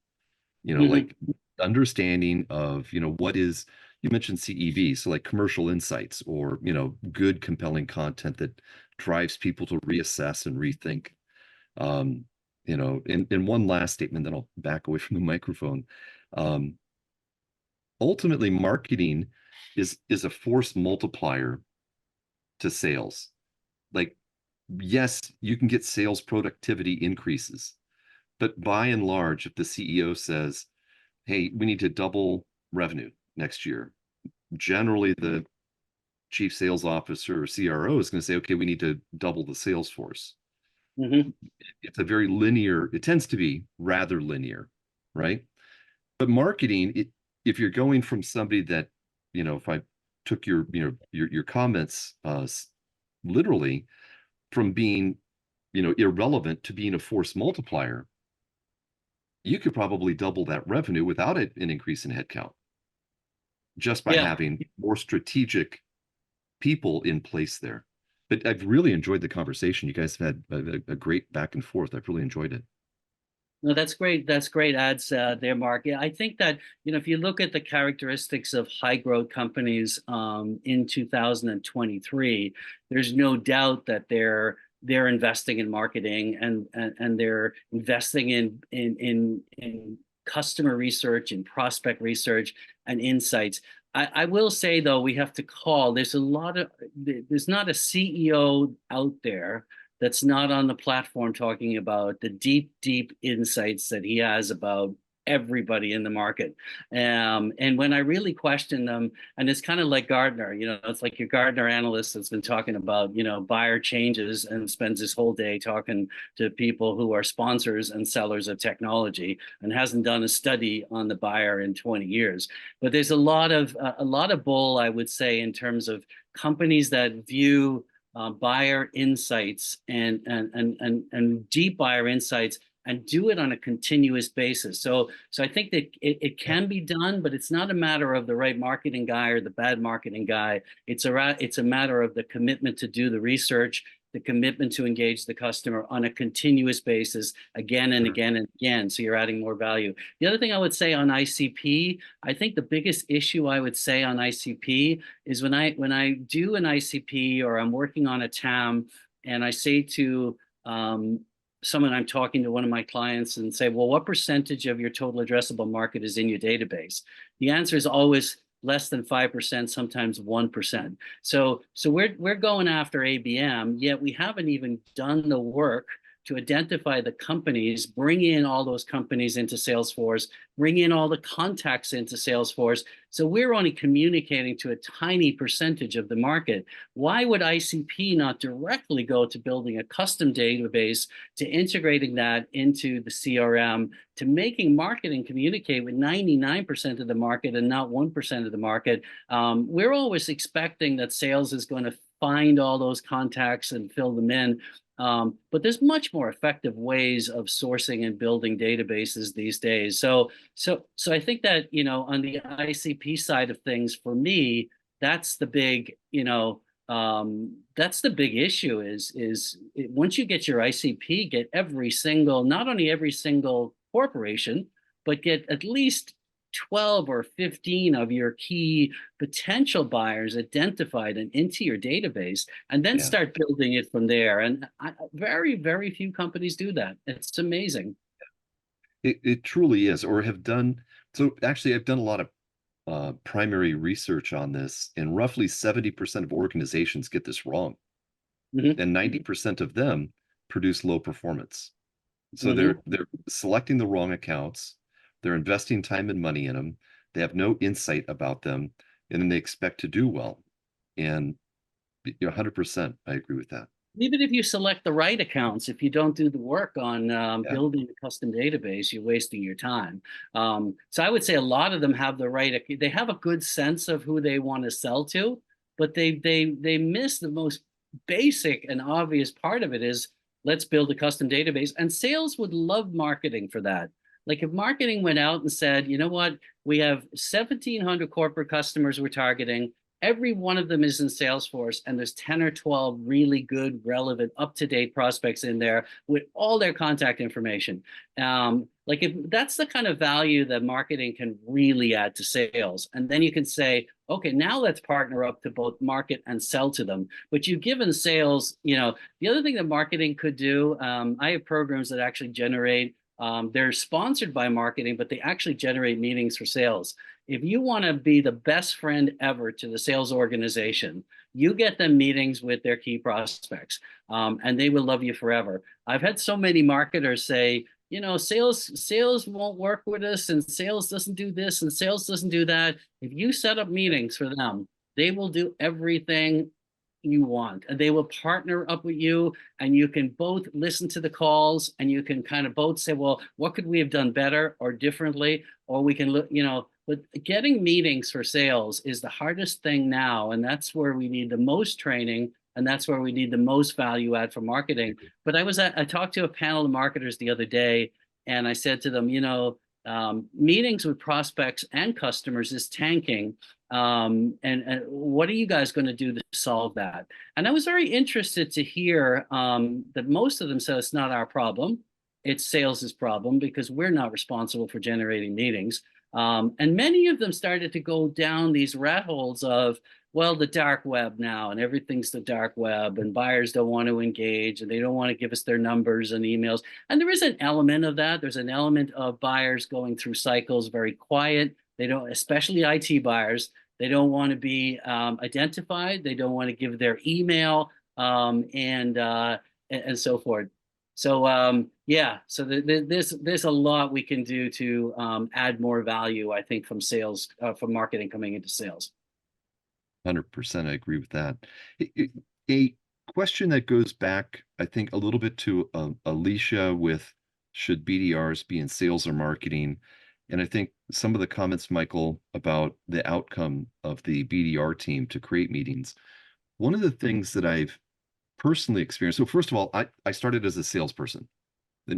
Like understanding of, what is, you mentioned CEV, so like commercial insights or, good compelling content that drives people to reassess and rethink. And one last statement, then I'll back away from the microphone. Ultimately, marketing is a force multiplier to sales. Like, yes, you can get sales productivity increases, but by and large, if the CEO says, hey, we need to double revenue next year, generally the chief sales officer or CRO is going to say, okay, we need to double the sales force. It's a very linear, it tends to be rather linear, right? But marketing, if you're going from somebody that, if I took your comments literally, from being, irrelevant to being a force multiplier, you could probably double that revenue without an increase in headcount, just by having more strategic people in place there. But I've really enjoyed the conversation. You guys have had a great back and forth. I've really enjoyed it. No, that's great. That's great ads there, Mark. Yeah, I think that, if you look at the characteristics of high growth companies in 2023, there's no doubt that they're investing in marketing and they're investing in customer research and prospect research and insights. I will say, though, we have to call, there's not a CEO out there that's not on the platform talking about the deep, deep insights that he has about everybody in the market. And when I really question them, and it's kind of like Gartner, it's like your Gartner analyst that's been talking about, buyer changes and spends his whole day talking to people who are sponsors and sellers of technology and hasn't done a study on the buyer in 20 years. But there's a lot of bull, I would say, in terms of companies that view buyer insights and deep buyer insights and do it on a continuous basis. So I think that it can be done, but it's not a matter of the right marketing guy or the bad marketing guy. It's a matter of the commitment to do the research, the commitment to engage the customer on a continuous basis again and again and again. So you're adding more value. The other thing I would say on ICP, I think the biggest issue I would say on ICP is when I do an ICP or I'm working on a TAM and I say to someone I'm talking to one of my clients and say, well, what percentage of your total addressable market is in your database? The answer is always less than 5%, sometimes 1%. So we're going after ABM, yet we haven't even done the work to identify the companies, bring in all those companies into Salesforce, bring in all the contacts into Salesforce. So we're only communicating to a tiny percentage of the market. Why would ICP not directly go to building a custom database, to integrating that into the CRM, to making marketing communicate with 99% of the market and not 1% of the market? We're always expecting that sales is going to find all those contacts and fill them in. But there's much more effective ways of sourcing and building databases these days. So I think that, on the ICP side of things, for me, that's the big, that's the big issue once you get your ICP, get not only every single corporation, but get at least 12 or 15 of your key potential buyers identified and into your database, and then start building it from there. And very, very few companies do that. It's amazing. It truly is, or have done. So actually, I've done a lot of primary research on this, and roughly 70% of organizations get this wrong. And 90% of them produce low performance. So they're selecting the wrong accounts. They're investing time and money in them. They have no insight about them, and then they expect to do well. And 100%, I agree with that. Even if you select the right accounts, if you don't do the work on building a custom database, you're wasting your time. So I would say a lot of them have they have a good sense of who they want to sell to, but they miss the most basic and obvious part of it is, let's build a custom database. And sales would love marketing for that. Like if marketing went out and said, you know what, we have 1,700 corporate customers we're targeting. Every one of them is in Salesforce, and there's 10 or 12 really good, relevant, up-to-date prospects in there with all their contact information. Like if that's the kind of value that marketing can really add to sales. And then you can say, okay, now let's partner up to both market and sell to them. But you've given sales, the other thing that marketing could do, I have programs that actually generate, they're sponsored by marketing, but they actually generate meetings for sales. If you want to be the best friend ever to the sales organization, you get them meetings with their key prospects, and they will love you forever. I've had so many marketers say, sales won't work with us, and sales doesn't do this, and sales doesn't do that. If you set up meetings for them, they will do everything you want, and they will partner up with you, and you can both listen to the calls, and you can kind of both say, well, what could we have done better or differently? Or we can look, but getting meetings for sales is the hardest thing now, and that's where we need the most training, and that's where we need the most value add for marketing. But I talked to a panel of marketers the other day, and I said to them, meetings with prospects and customers is tanking. And what are you guys going to do to solve that? And I was very interested to hear that most of them said it's not our problem. It's sales' problem, because we're not responsible for generating meetings. And many of them started to go down these rat holes of, well, the dark web now, and everything's the dark web, and buyers don't want to engage, and they don't want to give us their numbers and emails. And there is an element of that. There's an element of buyers going through cycles, very quiet. They don't, especially IT buyers, they don't want to be identified. They don't want to give their email and so forth. So so there's a lot we can do to add more value, I think, from sales, from marketing coming into sales. 100%, I agree with that. A question that goes back, I think, a little bit to Alicia with, should BDRs be in sales or marketing? And I think some of the comments, Michael, about the outcome of the BDR team to create meetings. One of the things that I've personally experienced, so first of all, I started as a salesperson.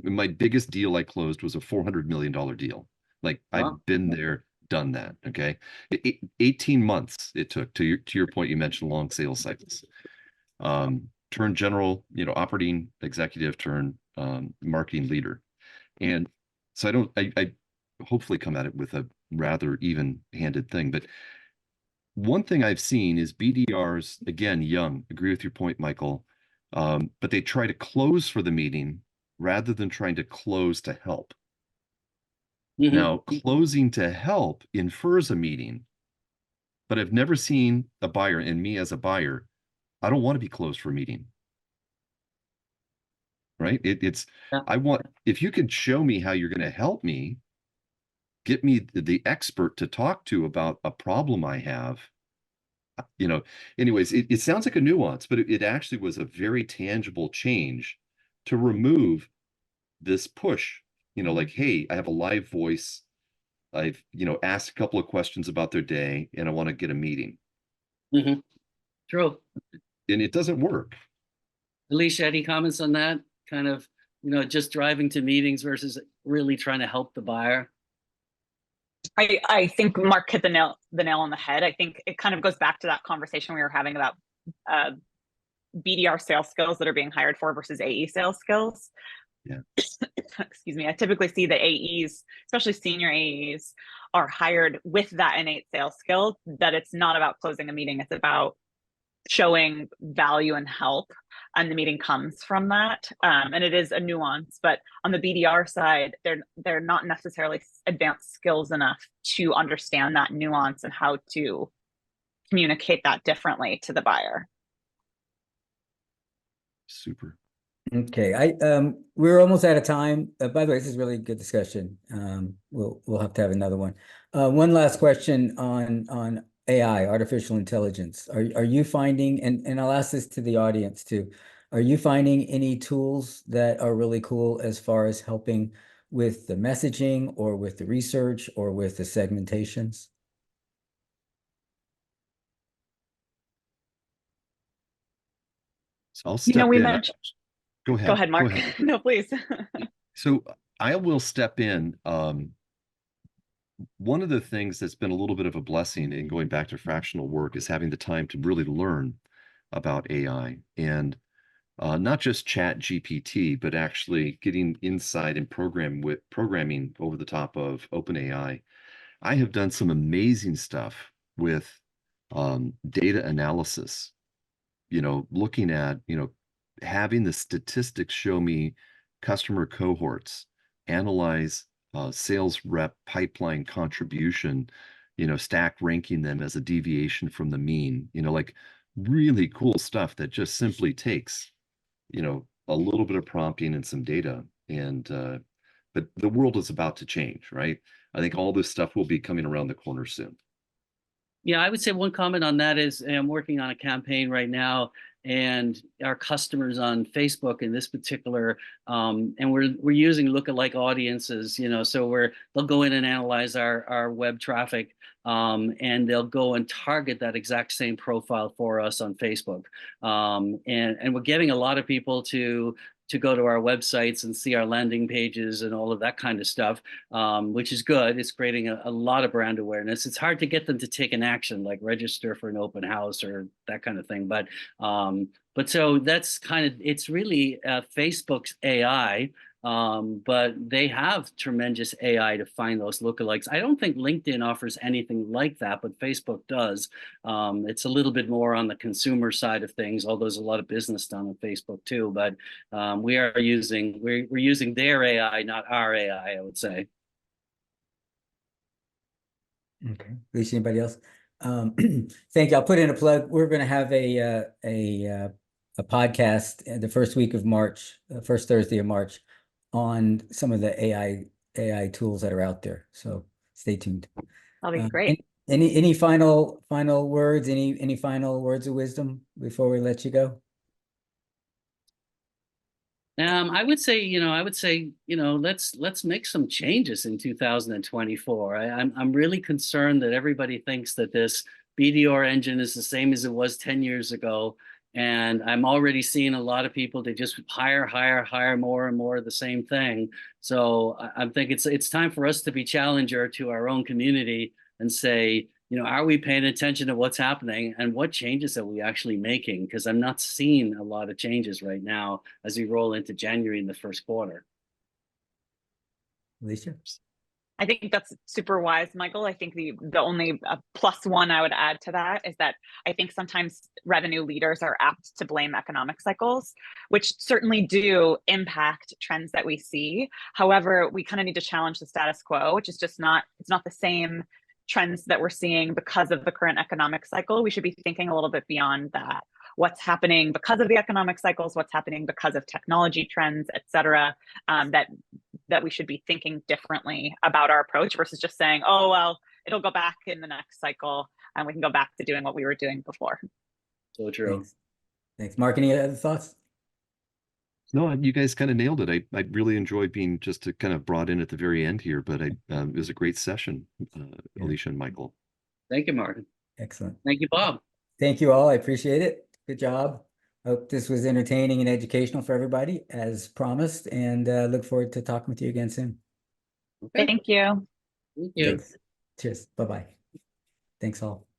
My biggest deal I closed was a $400 million deal. Like, wow. I've been there, done that. Okay. 18 months it took, to your point, you mentioned long sales cycles. Turn general, operating executive, turn marketing leader. And so I hopefully come at it with a rather even-handed thing. But one thing I've seen is BDRs, again, young, agree with your point, Michael, but they try to close for the meeting rather than trying to close to help. Mhm. Now, closing to help infers a meeting, but I've never seen a buyer, and me as a buyer, I don't want to be closed for a meeting. Right? Yeah. I want, if you can show me how you're going to help me, get me the expert to talk to about a problem I have. Anyways, it sounds like a nuance, but it actually was a very tangible change to remove this push, like, hey, I have a live voice. I've, asked a couple of questions about their day and I want to get a meeting. Mhm. True. And it doesn't work. Alicia, any comments on that? Kind of, just driving to meetings versus really trying to help the buyer? I think Mark hit the nail on the head. I think it kind of goes back to that conversation we were having about BDR sales skills that are being hired for versus AE sales skills. Yeah. Excuse me. I typically see the AEs, especially senior AEs, are hired with that innate sales skill, that it's not about closing a meeting. It's about showing value and help, and the meeting comes from that. And it is a nuance, but on the BDR side, they're not necessarily advanced skills enough to understand that nuance and how to communicate that differently to the buyer. Super. Okay, we're almost out of time. By the way, this is really good discussion. We'll have to have another one. One last question on AI, artificial intelligence. Are you finding, and I'll ask this to the audience too, are you finding any tools that are really cool as far as helping with the messaging or with the research or with the segmentations? So I'll step we in. mentioned. Go ahead. Go ahead, Mark. No, please. So I will step in. One of the things that's been a little bit of a blessing in going back to fractional work is having the time to really learn about AI, and not just Chat GPT, but actually getting inside and programming over the top of OpenAI. I have done some amazing stuff with data analysis, looking at, having the statistics show me customer cohorts, analyze sales rep pipeline contribution, stack ranking them as a deviation from the mean, like really cool stuff that just simply takes, a little bit of prompting and some data. But the world is about to change, right? I think all this stuff will be coming around the corner soon. Yeah, I would say one comment on that is I'm working on a campaign right now, and our customers on Facebook in this particular, and we're using lookalike audiences, so they'll go in and analyze our web traffic, and they'll go and target that exact same profile for us on Facebook, and we're getting a lot of people to go to our websites and see our landing pages and all of that kind of stuff, which is good. It's creating a lot of brand awareness. It's hard to get them to take an action like register for an open house or that kind of thing. But so that's it's really Facebook's AI, but they have tremendous AI to find those lookalikes. I don't think LinkedIn offers anything like that, but Facebook does. It's a little bit more on the consumer side of things, although there's a lot of business done on Facebook too. But we're using their AI, not our AI, I would say. Okay, Alicia, anybody else? Thank you. I'll put in a plug. We're going to have a podcast the first week of March, first Thursday of March, on some of the AI tools that are out there. So stay tuned. That'll be great. Any final words? Any final words of wisdom before we let you go? I would say, let's make some changes in 2024. I'm really concerned that everybody thinks that this BDR engine is the same as it was 10 years ago. And I'm already seeing a lot of people, they just hire more and more of the same thing. So I think it's time for us to be challenger to our own community and say, are we paying attention to what's happening and what changes are we actually making? Because I'm not seeing a lot of changes right now as we roll into January in the first quarter. Alicia? I think that's super wise, Michael. I think the only +1 I would add to that is that I think sometimes revenue leaders are apt to blame economic cycles, which certainly do impact trends that we see. However, we kind of need to challenge the status quo, which is just it's not the same trends that we're seeing because of the current economic cycle. We should be thinking a little bit beyond that. What's happening because of the economic cycles, what's happening because of technology trends, et cetera, that we should be thinking differently about our approach versus just saying, oh, well, it'll go back in the next cycle and we can go back to doing what we were doing before. So true. Thanks. Thanks. Mark, any other thoughts? No, you guys kind of nailed it. I really enjoyed being just kind of brought in at the very end here, but it was a great session, Alicia and Michael. Thank you, Martin. Excellent. Thank you, Bob. Thank you all. I appreciate it. Good job. Hope this was entertaining and educational for everybody as promised, and look forward to talking with you again soon. Okay. Thank you. Thank you. Thanks. Cheers. Bye-bye. Thanks all.